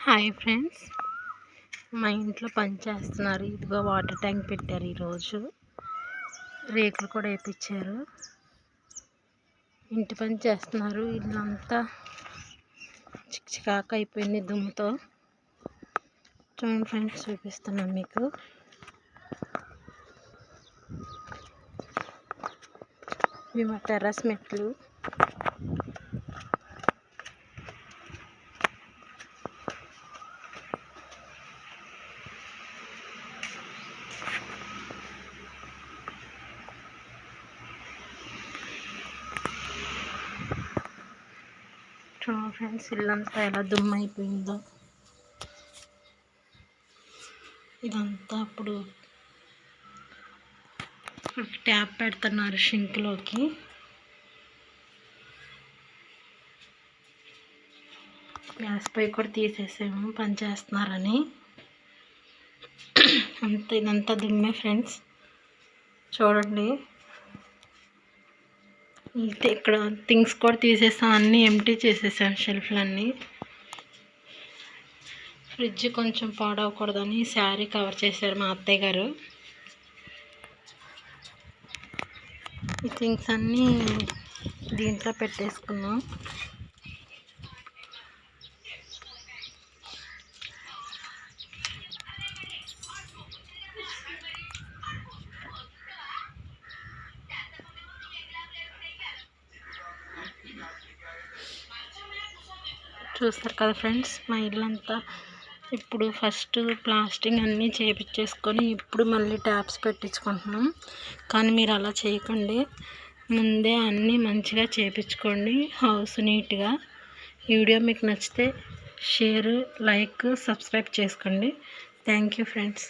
Hi friends, మా ఇంట్లో పని చేస్తున్నారు. ఇదిగో వాటర్ ట్యాంక్ పెట్టారు. ఈరోజు రేకులు కూడా వేయించారు. ఇంటి పని చేస్తున్నారు. ఇల్లంతా చిక్చికాక అయిపోయింది దుమ్ముతో. చూడండి ఫ్రెండ్స్, చూపిస్తున్నాను మీకు. ఇవి మా టెర్రస్ మెట్లు. చూడండి ఫ్రెండ్స్, ఇల్లంతా ఎలా దుమ్ము అయిపోయిందో. ఇదంతా అప్పుడు ట్యాప్ పెడుతున్నారు షింక్లోకి. గ్యాస్ పై కూడా తీసేసాము పని చేస్తున్నారని. ఇదంతా దుమ్మే ఫ్రెండ్స్. చూడండి, ఇక్కడ థింగ్స్ కూడా తీసేసాం, అన్నీ ఎంటీ చేసేసాం షెల్ఫ్లన్నీ. ఫ్రిడ్జ్ కొంచెం పాడవకూడదని శారీ కవర్ చేశారు మా అత్తయ్య గారు. ఈ థింగ్స్ అన్నీ దీంట్లో పెట్టేసుకున్నాం. చూస్తారు కదా ఫ్రెండ్స్, మా ఇల్లంతా ఇప్పుడు ఫస్ట్ ప్లాస్టింగ్ అన్నీ చేపించేసుకొని ఇప్పుడు మళ్ళీ ట్యాప్స్ పెట్టించుకుంటున్నాం. కానీ మీరు అలా చేయకండి, ముందే అన్నీ మంచిగా చేపించుకోండి హౌస్ నీట్గా. ఈ వీడియో మీకు నచ్చితే షేర్, లైక్, సబ్స్క్రైబ్ చేసుకోండి. Thank you friends.